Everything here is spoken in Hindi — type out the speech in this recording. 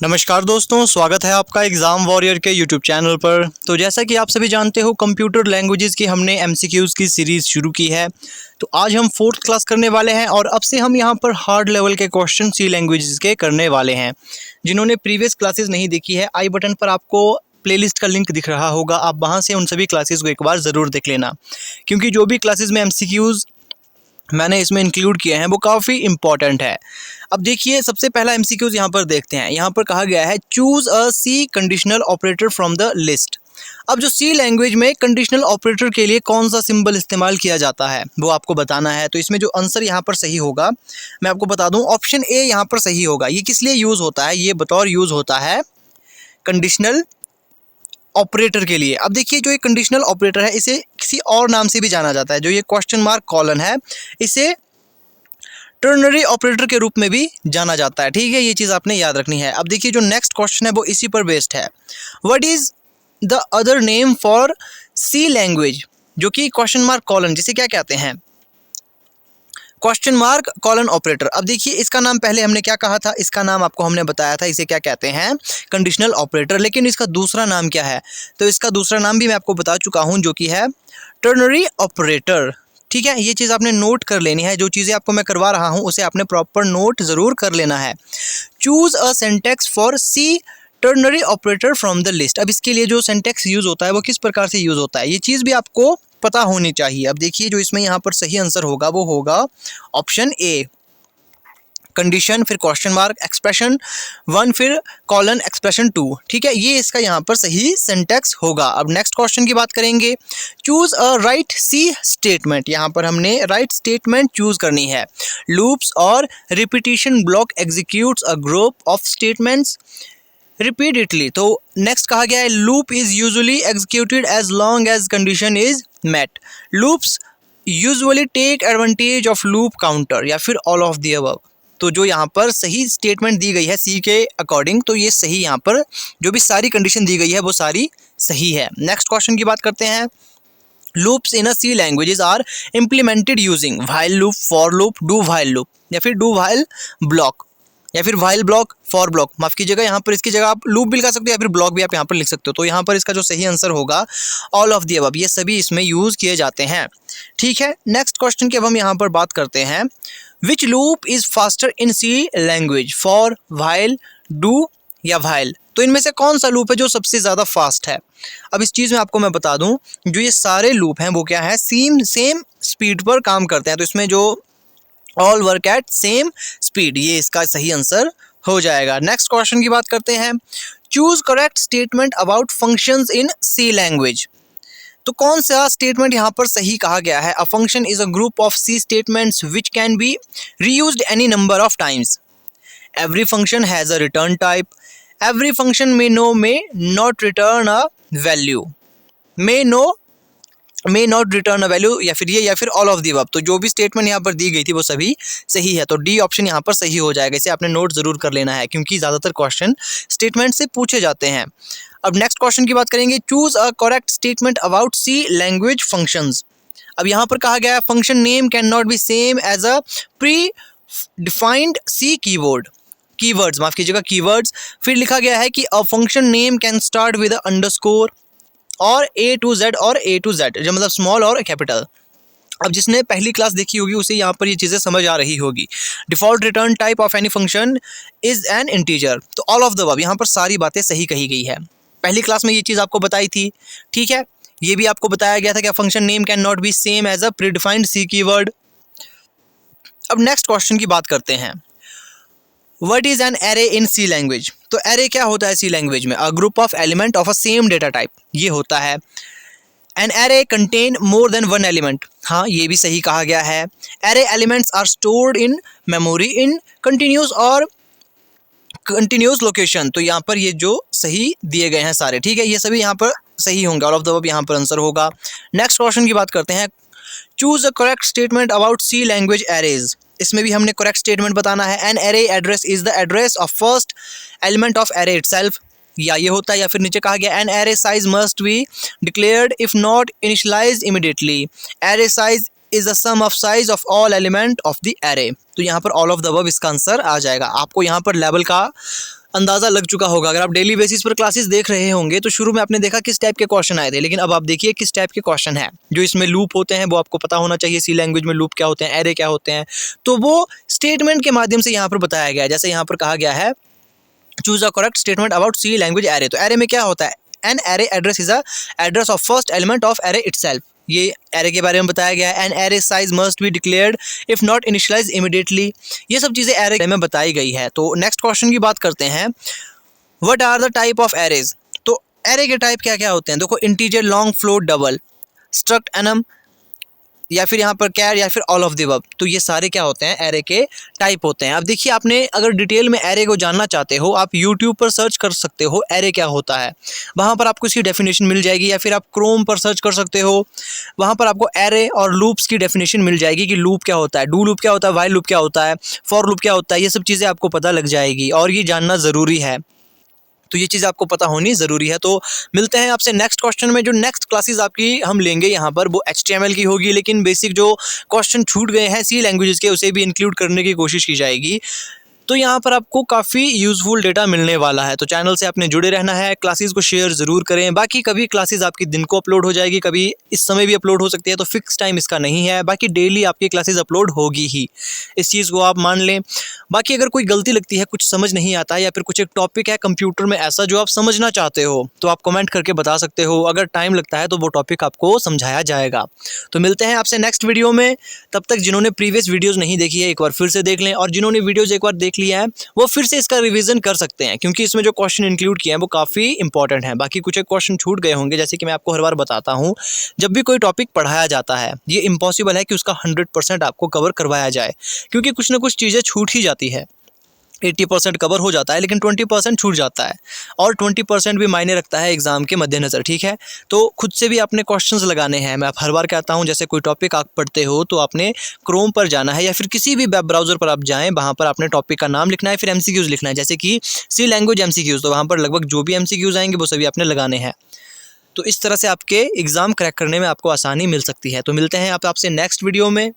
नमस्कार दोस्तों, स्वागत है आपका एग्ज़ाम वॉरियर के यूट्यूब चैनल पर। तो जैसा कि आप सभी जानते हो, कंप्यूटर लैंग्वेजेस की हमने एमसीक्यूज़ की सीरीज़ शुरू की है। तो आज हम 4th क्लास करने वाले हैं और अब से हम यहां पर हार्ड लेवल के क्वेश्चन सी लैंग्वेजेस के करने वाले हैं। जिन्होंने प्रीवियस क्लासेस नहीं देखी है, आई बटन पर आपको प्लेलिस्ट का लिंक दिख रहा होगा, आप वहाँ से उन सभी क्लासेस को एक बार ज़रूर देख लेना, क्योंकि जो भी क्लासेस में एमसीक्यूज़ मैंने इसमें इंक्लूड किए हैं वो काफ़ी इंपॉर्टेंट है। अब देखिए, सबसे पहला एमसीक्यूज़ यहाँ पर देखते हैं। यहाँ पर कहा गया है choose a C conditional operator from the list. अब जो सी लैंग्वेज में कंडीशनल ऑपरेटर के लिए कौन सा सिंबल इस्तेमाल किया जाता है वो आपको बताना है। तो इसमें जो आंसर यहाँ पर सही होगा मैं आपको बता दूँ, ऑप्शन ए यहाँ पर सही होगा। ये किस लिए यूज़ होता है? ये बतौर यूज़ होता है कंडीशनल ऑपरेटर के लिए। अब देखिए, जो ये कंडीशनल ऑपरेटर है इसे किसी और नाम से भी जाना जाता है। जो ये क्वेश्चन मार्क कॉलन है इसे टर्नरी ऑपरेटर के रूप में भी जाना जाता है। ठीक है, ये चीज़ आपने याद रखनी है। अब देखिए, जो नेक्स्ट क्वेश्चन है वो इसी पर बेस्ड है। What is the other name for C language, जो कि क्वेश्चन मार्क कॉलन, जिसे क्या कहते हैं? Question mark colon operator. अब देखिए, इसका नाम पहले हमने क्या कहा था? इसका नाम आपको हमने बताया था, इसे क्या कहते हैं? Conditional operator. लेकिन इसका दूसरा नाम क्या है? तो इसका दूसरा नाम भी मैं आपको बता चुका हूं, जो कि है टर्नरी ऑपरेटर। ठीक है, ये चीज़ आपने नोट कर लेनी है। जो चीज़ें आपको मैं करवा रहा हूं उसे आपने प्रॉपर नोट ज़रूर कर लेना है। Choose a syntax for C ternary operator from the list. अब इसके लिए जो सिंटैक्स यूज़ होता है वो किस प्रकार से यूज़ होता है, ये चीज़ भी आपको पता होनी चाहिए। अब देखिए, जो इसमें यहाँ पर सही आंसर होगा वो होगा ऑप्शन ए, कंडीशन फिर क्वेश्चन मार्क एक्सप्रेशन 1 फिर कॉलन एक्सप्रेशन 2। ठीक है, ये इसका यहाँ पर सही सिंटैक्स होगा। अब नेक्स्ट क्वेश्चन की बात करेंगे। Choose a right C statement. यहाँ पर हमने राइट स्टेटमेंट चूज करनी है। लूप्स और repetition block executes a group of statements repeatedly. तो नेक्स्ट कहा गया है loop is usually executed as long as condition is met. Loops usually take advantage of loop counter, या फिर ऑल ऑफ द अबव। तो जो यहाँ पर सही स्टेटमेंट दी गई है सी के अकॉर्डिंग, तो ये सही, यहाँ पर जो भी सारी कंडीशन दी गई है वो सारी सही है। नेक्स्ट क्वेश्चन की बात करते हैं। Loops in a C languages are implemented using while loop, for loop, do while loop, या फिर डू व्हाइल ब्लॉक, या फिर व्हाइल ब्लॉक, फॉर ब्लॉक। माफ कीजिएगा, यहाँ पर इसकी जगह आप लूप भी लिखा सकते हो या फिर ब्लॉक भी आप यहाँ पर लिख सकते हो। तो यहाँ पर इसका जो सही आंसर होगा ऑल ऑफ द अबव, ये सभी इसमें यूज़ किए जाते हैं। ठीक है, नेक्स्ट क्वेश्चन की अब हम यहाँ पर बात करते हैं। Which loop is faster in C language, for, while, do या व्हाइल? तो इनमें से कौन सा लूप है जो सबसे ज़्यादा फास्ट है? अब इस चीज़ में आपको मैं बता दूं, जो ये सारे लूप हैं वो क्या है, सेम स्पीड पर काम करते हैं। तो इसमें जो all work at same speed, ये इसका सही आंसर हो जाएगा। नेक्स्ट क्वेश्चन की बात करते हैं। Choose correct statement about functions in C language. तो कौन सा स्टेटमेंट यहाँ पर सही कहा गया है? A function is a group of C statements which can be reused any number of times. Every function has a return type. Every function may not return a value, may not return a value, या फिर ये, या फिर ऑल ऑफ द अबव। तो जो भी स्टेटमेंट यहाँ पर दी गई थी वो सभी सही है। तो डी ऑप्शन यहाँ पर सही हो जाएगा। इसे आपने नोट जरूर कर लेना है, क्योंकि ज़्यादातर क्वेश्चन स्टेटमेंट से पूछे जाते हैं। अब नेक्स्ट क्वेश्चन की बात करेंगे। Choose a correct statement about C language functions. अब यहाँ पर कहा गया है function name can not be same as a predefined C keyword, keywords, माफ कीजिएगा, कीवर्ड्स। फिर लिखा गया है कि a function name can start with underscore और ए टू जेड, और ए टू जेड जो मतलब स्मॉल और कैपिटल। अब जिसने पहली क्लास देखी होगी उसे यहाँ पर ये चीज़ें समझ आ रही होगी। Default return type of any function is an integer. तो ऑल ऑफ द अबव, यहाँ पर सारी बातें सही कही गई है। पहली क्लास में ये चीज़ आपको बताई थी। ठीक है, ये भी आपको बताया गया था कि function name can not be same as a predefined C keyword. अब नेक्स्ट क्वेश्चन की बात करते हैं। What is an array in C language? तो array क्या होता है C लैंग्वेज में? A group of element of a same data type, ये होता है। An array contain more than one element, हाँ ये भी सही कहा गया है। Array elements are stored in memory in continuous और continuous location। तो यहाँ पर ये जो सही दिए गए हैं सारे, ठीक है, ये सभी यहाँ पर सही होंगे। ऑल ऑफ द अबव यहाँ पर आंसर होगा। नेक्स्ट क्वेश्चन की बात करते हैं। Choose a correct statement about C language arrays. इसमें भी हमने करेक्ट स्टेटमेंट बताना है। An array address is the address of first element of array itself, या ये होता है, या फिर नीचे कहा गया an array size must be declared if not initialized immediately. Array size is the sum of size of all element of the array. तो यहाँ पर ऑल ऑफ द अबव इसका आंसर आ जाएगा। आपको यहाँ पर लेवल का अंदाज़ा लग चुका होगा। अगर आप डेली बेसिस पर क्लासेस देख रहे होंगे तो शुरू में आपने देखा किस टाइप के क्वेश्चन आए थे, लेकिन अब आप देखिए किस टाइप के क्वेश्चन है। जो इसमें लूप होते हैं वो आपको पता होना चाहिए, सी लैंग्वेज में लूप क्या होते हैं, एरे क्या होते हैं, तो वो स्टेटमेंट के माध्यम से यहाँ पर बताया गया है। जैसे यहाँ पर कहा गया है choose a correct statement about C language array. तो एरे में क्या होता है, an array address is a address of first element of array itself. ये एरे के बारे में बताया गया है। An array size must be declared if not initialize immediately. ये सब चीज़ें एरे में बताई गई है। तो नेक्स्ट क्वेश्चन की बात करते हैं, what are the type of arrays. तो एरे के टाइप क्या क्या होते हैं, देखो integer, long, float, double, struct, enum, या फिर यहाँ पर कैर, या फिर ऑल ऑफ द अबव। तो ये सारे क्या होते हैं, एरे के टाइप होते हैं। अब देखिए, आपने अगर डिटेल में एरे को जानना चाहते हो, आप यूट्यूब पर सर्च कर सकते हो एरे क्या होता है, वहाँ पर आपको इसकी डेफिनेशन मिल जाएगी। या फिर आप क्रोम पर सर्च कर सकते हो, वहाँ पर आपको एरे और लूप्स की डेफिनेशन मिल जाएगी कि लूप क्या होता है, डू लूप क्या होता है, वाइल लूप क्या होता है, फॉर लूप क्या होता है। ये सब चीज़ें आपको पता लग जाएगी और ये जानना ज़रूरी है। तो ये चीज़ आपको पता होनी ज़रूरी है। तो मिलते हैं आपसे नेक्स्ट क्वेश्चन में। जो नेक्स्ट क्लासेस आपकी हम लेंगे यहाँ पर वो HTML की होगी, लेकिन बेसिक जो क्वेश्चन छूट गए हैं सी लैंग्वेजेस के उसे भी इंक्लूड करने की कोशिश की जाएगी। तो यहाँ पर आपको काफ़ी यूज़फुल डेटा मिलने वाला है। तो चैनल से आपने जुड़े रहना है, क्लासेस को शेयर ज़रूर करें। बाकी कभी क्लासेस आपकी दिन को अपलोड हो जाएगी, कभी इस समय भी अपलोड हो सकती है, तो फिक्स टाइम इसका नहीं है। बाकी डेली आपकी क्लासेस अपलोड होगी ही, इस चीज़ को आप मान लें। बाकी अगर कोई गलती लगती है, कुछ समझ नहीं आता है, या फिर कुछ एक टॉपिक है कंप्यूटर में ऐसा जो आप समझना चाहते हो, तो आप कमेंट करके बता सकते हो। अगर टाइम लगता है तो वो टॉपिक आपको समझाया जाएगा। तो मिलते हैं आपसे नेक्स्ट वीडियो में। तब तक जिन्होंने प्रीवियस वीडियोज़ नहीं देखी है एक बार फिर से देख लें, और जिन्होंने वीडियोज़ एक बार देख लिया है वो फिर से इसका रिवीजन कर सकते हैं, क्योंकि इसमें जो क्वेश्चन इंक्लूड किए हैं वो काफ़ी इंपॉर्टेंट हैं। बाकी कुछ एक क्वेश्चन छूट गए होंगे, जैसे कि मैं आपको हर बार बताता हूँ, जब भी कोई टॉपिक पढ़ाया जाता है ये इम्पॉसिबल है कि उसका 100% आपको कवर करवाया जाए, क्योंकि कुछ ना कुछ चीज़ें छूट ही जाती है। 80% कवर हो जाता है, लेकिन 20% छूट जाता है, और 20% भी मायने रखता है एग्ज़ाम के मद्देनज़र। ठीक है, तो खुद से भी आपने क्वेश्चंस लगाने हैं। मैं हर बार कहता हूं, जैसे कोई टॉपिक आप पढ़ते हो तो आपने क्रोम पर जाना है या फिर किसी भी वेब ब्राउज़र पर आप जाएं, वहां पर आपने टॉपिक का नाम लिखना है, फिर MCQs लिखना है। जैसे कि सी लैंग्वेज MCQs, तो वहाँ पर लगभग जो भी MCQs आएंगे वो सभी आपने लगाने हैं। तो इस तरह से आपके एग्ज़ाम क्रैक करने में आपको आसानी मिल सकती है। तो मिलते हैं आपसे नेक्स्ट वीडियो में।